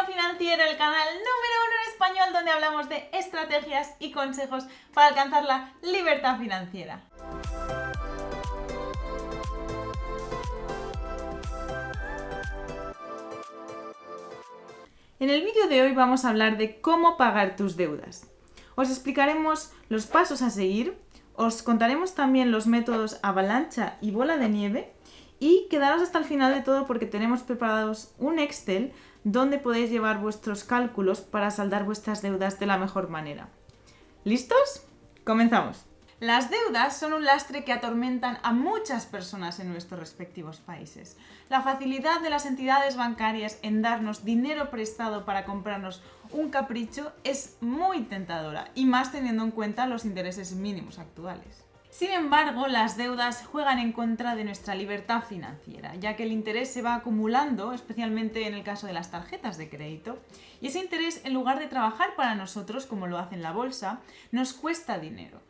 Genio Financiero, el canal número 1 en español donde hablamos de estrategias y consejos para alcanzar la libertad financiera. En el vídeo de hoy vamos a hablar de cómo pagar tus deudas. Os explicaremos los pasos a seguir, os contaremos también los métodos avalancha y bola de nieve y quedaros hasta el final de todo porque tenemos preparados un Excel donde podéis llevar vuestros cálculos para saldar vuestras deudas de la mejor manera. ¿Listos? Comenzamos. Las deudas son un lastre que atormentan a muchas personas en nuestros respectivos países. La facilidad de las entidades bancarias en darnos dinero prestado para comprarnos un capricho es muy tentadora, y más teniendo en cuenta los intereses mínimos actuales. Sin embargo, las deudas juegan en contra de nuestra libertad financiera, ya que el interés se va acumulando, especialmente en el caso de las tarjetas de crédito, y ese interés, en lugar de trabajar para nosotros, como lo hace en la bolsa, nos cuesta dinero.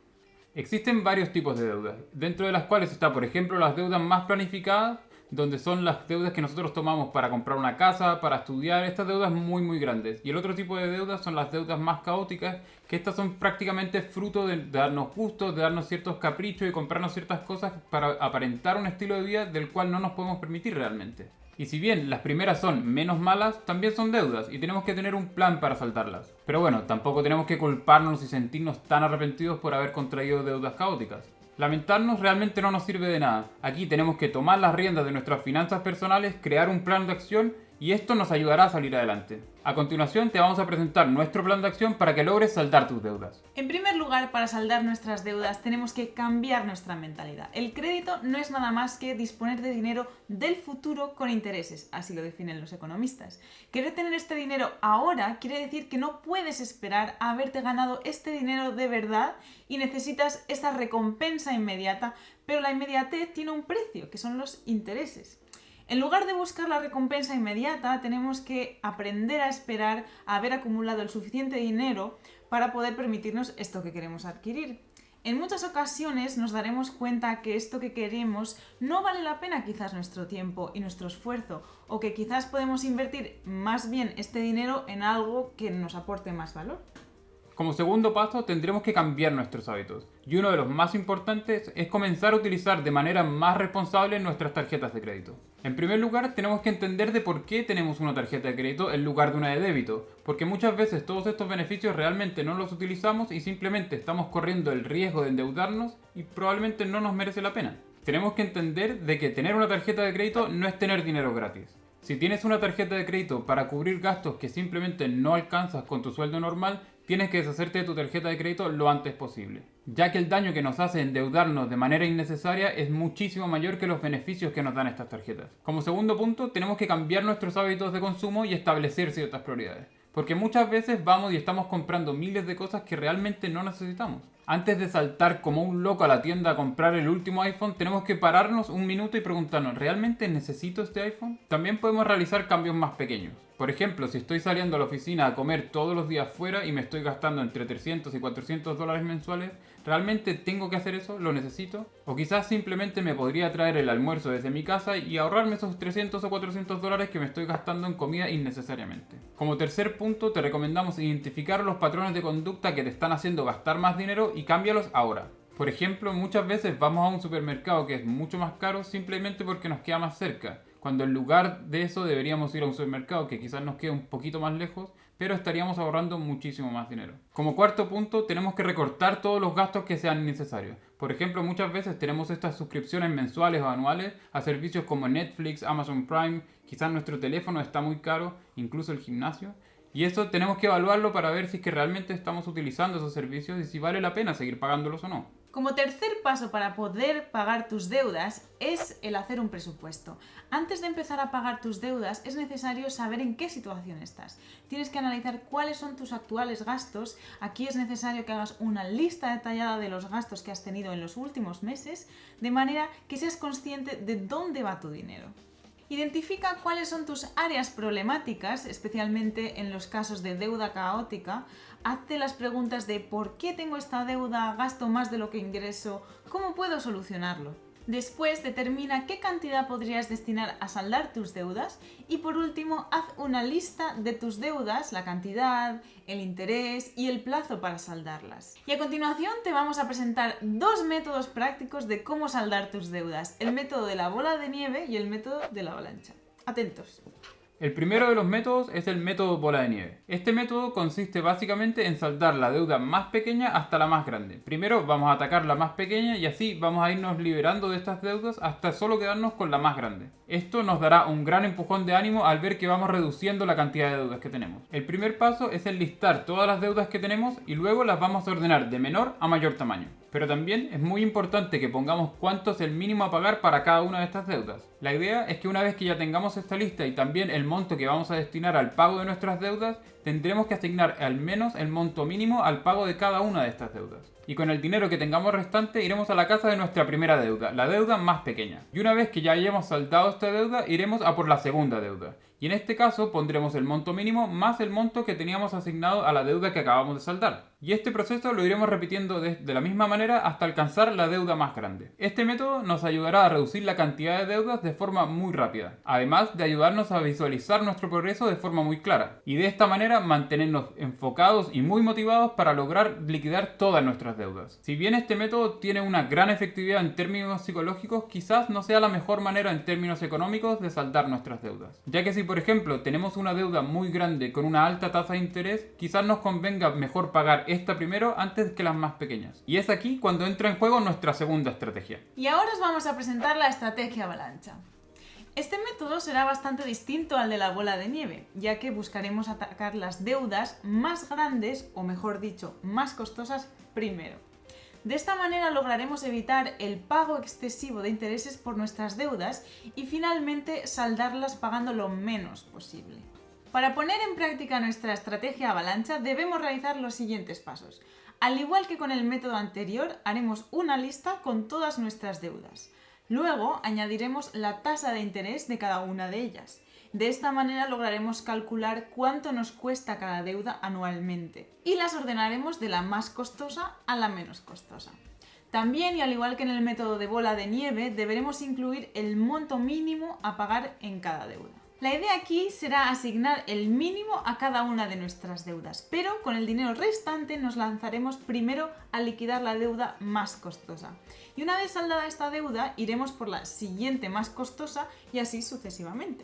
Existen varios tipos de deudas, dentro de las cuales está, por ejemplo, las deudas más planificadas, donde son las deudas que nosotros tomamos para comprar una casa, para estudiar, estas deudas muy grandes. Y el otro tipo de deudas son las deudas más caóticas, que estas son prácticamente fruto de darnos gustos, de darnos ciertos caprichos y comprarnos ciertas cosas para aparentar un estilo de vida del cual no nos podemos permitir realmente. Y si bien las primeras son menos malas, también son deudas y tenemos que tener un plan para saltarlas. Pero bueno, tampoco tenemos que culparnos y sentirnos tan arrepentidos por haber contraído deudas caóticas. Lamentarnos realmente no nos sirve de nada. Aquí tenemos que tomar las riendas de nuestras finanzas personales, crear un plan de acción y esto nos ayudará a salir adelante. A continuación te vamos a presentar nuestro plan de acción para que logres saldar tus deudas. En primer lugar, para saldar nuestras deudas tenemos que cambiar nuestra mentalidad. El crédito no es nada más que disponer de dinero del futuro con intereses, así lo definen los economistas. Querer tener este dinero ahora quiere decir que no puedes esperar a haberte ganado este dinero de verdad y necesitas esa recompensa inmediata, pero la inmediatez tiene un precio, que son los intereses. En lugar de buscar la recompensa inmediata, tenemos que aprender a esperar a haber acumulado el suficiente dinero para poder permitirnos esto que queremos adquirir. En muchas ocasiones nos daremos cuenta que esto que queremos no vale la pena quizás nuestro tiempo y nuestro esfuerzo, o que quizás podemos invertir más bien este dinero en algo que nos aporte más valor. Como segundo paso, tendremos que cambiar nuestros hábitos. Y uno de los más importantes es comenzar a utilizar de manera más responsable nuestras tarjetas de crédito. En primer lugar, tenemos que entender de por qué tenemos una tarjeta de crédito en lugar de una de débito, porque muchas veces todos estos beneficios realmente no los utilizamos y simplemente estamos corriendo el riesgo de endeudarnos y probablemente no nos merece la pena. Tenemos que entender de que tener una tarjeta de crédito no es tener dinero gratis. Si tienes una tarjeta de crédito para cubrir gastos que simplemente no alcanzas con tu sueldo normal, tienes que deshacerte de tu tarjeta de crédito lo antes posible, ya que el daño que nos hace endeudarnos de manera innecesaria es muchísimo mayor que los beneficios que nos dan estas tarjetas. Como segundo punto, tenemos que cambiar nuestros hábitos de consumo y establecer ciertas prioridades, porque muchas veces vamos y estamos comprando miles de cosas que realmente no necesitamos. Antes de saltar como un loco a la tienda a comprar el último iPhone, tenemos que pararnos un minuto y preguntarnos, ¿realmente necesito este iPhone? También podemos realizar cambios más pequeños. Por ejemplo, si estoy saliendo a la oficina a comer todos los días fuera y me estoy gastando entre 300 y 400 dólares mensuales, ¿realmente tengo que hacer eso? ¿Lo necesito? O quizás simplemente me podría traer el almuerzo desde mi casa y ahorrarme esos 300 o 400 dólares que me estoy gastando en comida innecesariamente. Como tercer punto, te recomendamos identificar los patrones de conducta que te están haciendo gastar más dinero y cámbialos ahora. Por ejemplo, muchas veces vamos a un supermercado que es mucho más caro simplemente porque nos queda más cerca, cuando en lugar de eso deberíamos ir a un supermercado que quizás nos quede un poquito más lejos, pero estaríamos ahorrando muchísimo más dinero. Como cuarto punto, tenemos que recortar todos los gastos que sean necesarios. Por ejemplo, muchas veces tenemos estas suscripciones mensuales o anuales a servicios como Netflix, Amazon Prime, quizás nuestro teléfono está muy caro, incluso el gimnasio. Y eso tenemos que evaluarlo para ver si es que realmente estamos utilizando esos servicios y si vale la pena seguir pagándolos o no. Como tercer paso para poder pagar tus deudas es el hacer un presupuesto. Antes de empezar a pagar tus deudas es necesario saber en qué situación estás. Tienes que analizar cuáles son tus actuales gastos. Aquí es necesario que hagas una lista detallada de los gastos que has tenido en los últimos meses, de manera que seas consciente de dónde va tu dinero. Identifica cuáles son tus áreas problemáticas, especialmente en los casos de deuda caótica. Hazte las preguntas de ¿por qué tengo esta deuda? ¿Gasto más de lo que ingreso? ¿Cómo puedo solucionarlo? Después determina qué cantidad podrías destinar a saldar tus deudas y por último haz una lista de tus deudas, la cantidad, el interés y el plazo para saldarlas. Y a continuación te vamos a presentar dos métodos prácticos de cómo saldar tus deudas, el método de la bola de nieve y el método de la avalancha. Atentos. El primero de los métodos es el método bola de nieve. Este método consiste básicamente en saldar la deuda más pequeña hasta la más grande. Primero vamos a atacar la más pequeña y así vamos a irnos liberando de estas deudas hasta solo quedarnos con la más grande. Esto nos dará un gran empujón de ánimo al ver que vamos reduciendo la cantidad de deudas que tenemos. El primer paso es enlistar todas las deudas que tenemos y luego las vamos a ordenar de menor a mayor tamaño. Pero también es muy importante que pongamos cuánto es el mínimo a pagar para cada una de estas deudas. La idea es que una vez que ya tengamos esta lista y también el monto que vamos a destinar al pago de nuestras deudas, tendremos que asignar al menos el monto mínimo al pago de cada una de estas deudas. Y con el dinero que tengamos restante iremos a la casa de nuestra primera deuda, la deuda más pequeña. Y una vez que ya hayamos saldado esta deuda, iremos a por la segunda deuda. Y en este caso pondremos el monto mínimo más el monto que teníamos asignado a la deuda que acabamos de saldar. Y este proceso lo iremos repitiendo de la misma manera hasta alcanzar la deuda más grande. Este método nos ayudará a reducir la cantidad de deudas de forma muy rápida, además de ayudarnos a visualizar nuestro progreso de forma muy clara. Y de esta manera mantenernos enfocados y muy motivados para lograr liquidar todas nuestras deudas. Si bien este método tiene una gran efectividad en términos psicológicos, quizás no sea la mejor manera en términos económicos de saldar nuestras deudas. Ya que si por ejemplo tenemos una deuda muy grande con una alta tasa de interés, quizás nos convenga mejor pagar esta primero antes que las más pequeñas. Y es aquí cuando entra en juego nuestra segunda estrategia. Y ahora os vamos a presentar la estrategia avalancha. Este método será bastante distinto al de la bola de nieve, ya que buscaremos atacar las deudas más grandes, o mejor dicho, más costosas primero. De esta manera lograremos evitar el pago excesivo de intereses por nuestras deudas y finalmente saldarlas pagando lo menos posible. Para poner en práctica nuestra estrategia avalancha debemos realizar los siguientes pasos. Al igual que con el método anterior, haremos una lista con todas nuestras deudas. Luego añadiremos la tasa de interés de cada una de ellas. De esta manera lograremos calcular cuánto nos cuesta cada deuda anualmente y las ordenaremos de la más costosa a la menos costosa. También, y al igual que en el método de bola de nieve, deberemos incluir el monto mínimo a pagar en cada deuda. La idea aquí será asignar el mínimo a cada una de nuestras deudas, pero con el dinero restante nos lanzaremos primero a liquidar la deuda más costosa. Y una vez saldada esta deuda, iremos por la siguiente más costosa y así sucesivamente.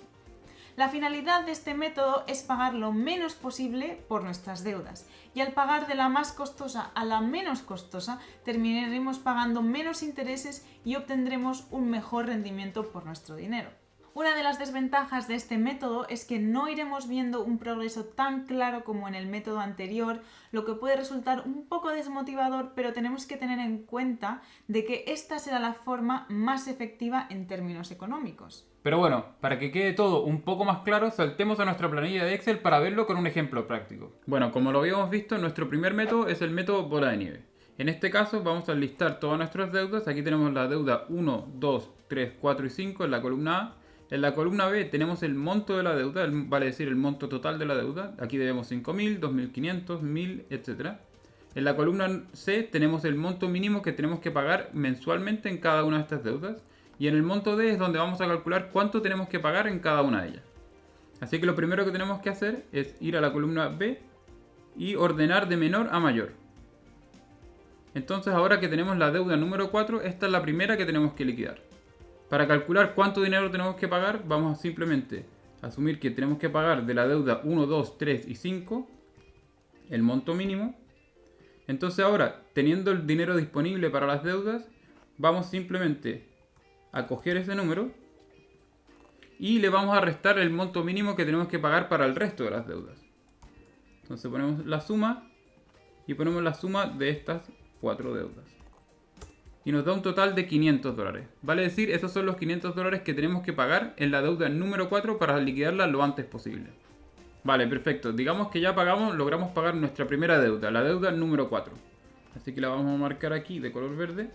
La finalidad de este método es pagar lo menos posible por nuestras deudas y al pagar de la más costosa a la menos costosa terminaremos pagando menos intereses y obtendremos un mejor rendimiento por nuestro dinero. Una de las desventajas de este método es que no iremos viendo un progreso tan claro como en el método anterior, lo que puede resultar un poco desmotivador, pero tenemos que tener en cuenta de que esta será la forma más efectiva en términos económicos. Pero bueno, para que quede todo un poco más claro, saltemos a nuestra planilla de Excel para verlo con un ejemplo práctico. Bueno, como lo habíamos visto, nuestro primer método es el método bola de nieve. En este caso vamos a listar todas nuestras deudas. Aquí tenemos la deuda 1, 2, 3, 4 y 5 en la columna A. En la columna B tenemos el monto de la deuda, vale decir el monto total de la deuda. Aquí debemos 5.000, 2.500, 1.000, etc. En la columna C tenemos el monto mínimo que tenemos que pagar mensualmente en cada una de estas deudas. Y en el monto D es donde vamos a calcular cuánto tenemos que pagar en cada una de ellas. Así que lo primero que tenemos que hacer es ir a la columna B y ordenar de menor a mayor. Entonces ahora que tenemos la deuda número 4, esta es la primera que tenemos que liquidar. Para calcular cuánto dinero tenemos que pagar, vamos a simplemente asumir que tenemos que pagar de la deuda 1, 2, 3 y 5 el monto mínimo. Entonces ahora, teniendo el dinero disponible para las deudas, vamos simplemente a coger ese número y le vamos a restar el monto mínimo que tenemos que pagar para el resto de las deudas. Entonces ponemos la suma y ponemos la suma de estas 4 deudas. Y nos da un total de $500. Vale decir, esos son los $500 que tenemos que pagar en la deuda número 4 para liquidarla lo antes posible. Vale, perfecto. Digamos que ya logramos pagar nuestra primera deuda, la deuda número 4. Así que la vamos a marcar aquí de color verde.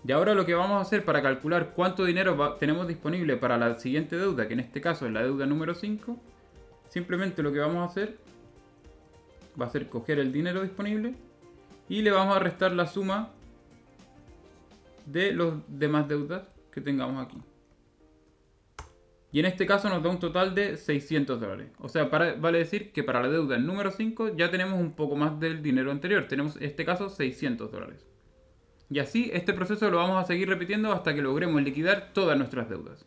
Y ahora lo que vamos a hacer para calcular cuánto dinero tenemos disponible para la siguiente deuda, que en este caso es la deuda número 5, simplemente lo que vamos a hacer va a ser coger el dinero disponible y le vamos a restar la suma de los demás deudas que tengamos aquí. Y en este caso nos da un total de $600. O sea, vale decir que para la deuda número 5 ya tenemos un poco más del dinero anterior. Tenemos en este caso $600. Y así este proceso lo vamos a seguir repitiendo hasta que logremos liquidar todas nuestras deudas.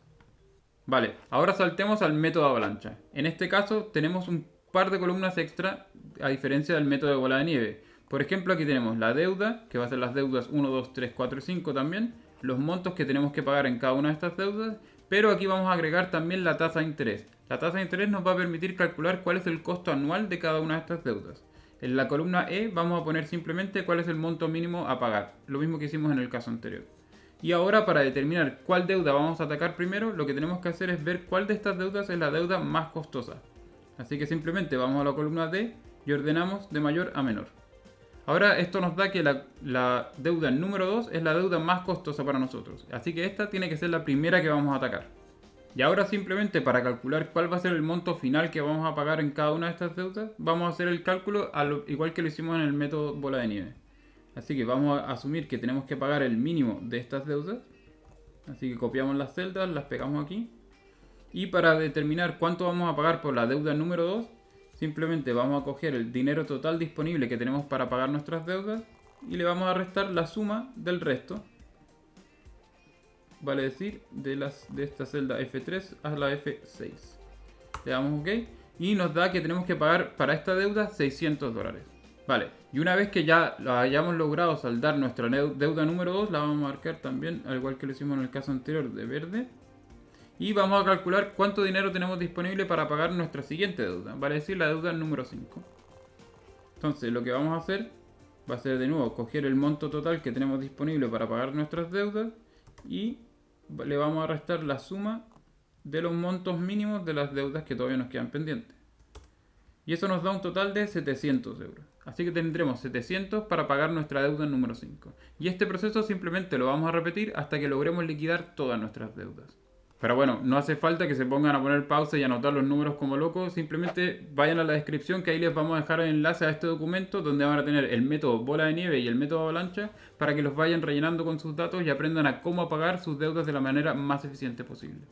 Vale, ahora saltemos al método avalancha. En este caso tenemos un par de columnas extra a diferencia del método de bola de nieve. Por ejemplo, aquí tenemos la deuda, que va a ser las deudas 1, 2, 3, 4 y 5 también. Los montos que tenemos que pagar en cada una de estas deudas. Pero aquí vamos a agregar también la tasa de interés. La tasa de interés nos va a permitir calcular cuál es el costo anual de cada una de estas deudas. En la columna E vamos a poner simplemente cuál es el monto mínimo a pagar, lo mismo que hicimos en el caso anterior. Y ahora, para determinar cuál deuda vamos a atacar primero, lo que tenemos que hacer es ver cuál de estas deudas es la deuda más costosa. Así que simplemente vamos a la columna D y ordenamos de mayor a menor. Ahora esto nos da que la deuda número 2 es la deuda más costosa para nosotros. Así que esta tiene que ser la primera que vamos a atacar. Y ahora simplemente para calcular cuál va a ser el monto final que vamos a pagar en cada una de estas deudas, vamos a hacer el cálculo igual que lo hicimos en el método bola de nieve. Así que vamos a asumir que tenemos que pagar el mínimo de estas deudas. Así que copiamos las celdas, las pegamos aquí. Y para determinar cuánto vamos a pagar por la deuda número 2, simplemente vamos a coger el dinero total disponible que tenemos para pagar nuestras deudas y le vamos a restar la suma del resto. Vale decir, de esta celda F3 a la F6. Le damos OK y nos da que tenemos que pagar para esta deuda $600. Vale, y una vez que ya hayamos logrado saldar nuestra deuda número 2, la vamos a marcar también, al igual que lo hicimos en el caso anterior, de verde. Y vamos a calcular cuánto dinero tenemos disponible para pagar nuestra siguiente deuda, vale decir, la deuda número 5. Entonces lo que vamos a hacer va a ser de nuevo coger el monto total que tenemos disponible para pagar nuestras deudas y le vamos a restar la suma de los montos mínimos de las deudas que todavía nos quedan pendientes. Y eso nos da un total de 700 euros. Así que tendremos 700 para pagar nuestra deuda número 5. Y este proceso simplemente lo vamos a repetir hasta que logremos liquidar todas nuestras deudas. Pero bueno, no hace falta que se pongan a poner pausa y anotar los números como locos. Simplemente vayan a la descripción, que ahí les vamos a dejar el enlace a este documento donde van a tener el método bola de nieve y el método avalancha para que los vayan rellenando con sus datos y aprendan a cómo pagar sus deudas de la manera más eficiente posible.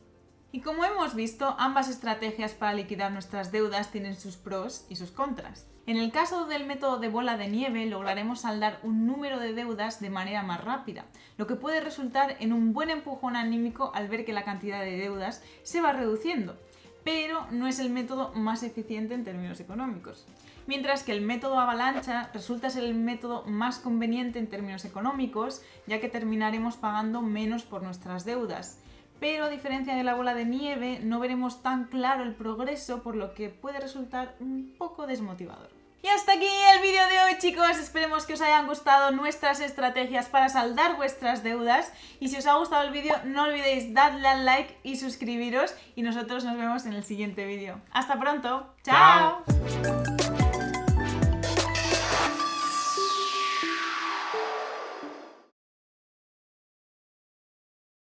Y como hemos visto, ambas estrategias para liquidar nuestras deudas tienen sus pros y sus contras. En el caso del método de bola de nieve, lograremos saldar un número de deudas de manera más rápida, lo que puede resultar en un buen empujón anímico al ver que la cantidad de deudas se va reduciendo, pero no es el método más eficiente en términos económicos. Mientras que el método avalancha resulta ser el método más conveniente en términos económicos, ya que terminaremos pagando menos por nuestras deudas. Pero a diferencia de la bola de nieve, no veremos tan claro el progreso, por lo que puede resultar un poco desmotivador. Y hasta aquí el vídeo de hoy, chicos. Esperemos que os hayan gustado nuestras estrategias para saldar vuestras deudas. Y si os ha gustado el vídeo, no olvidéis darle al like y suscribiros. Y nosotros nos vemos en el siguiente vídeo. ¡Hasta pronto! ¡Chao!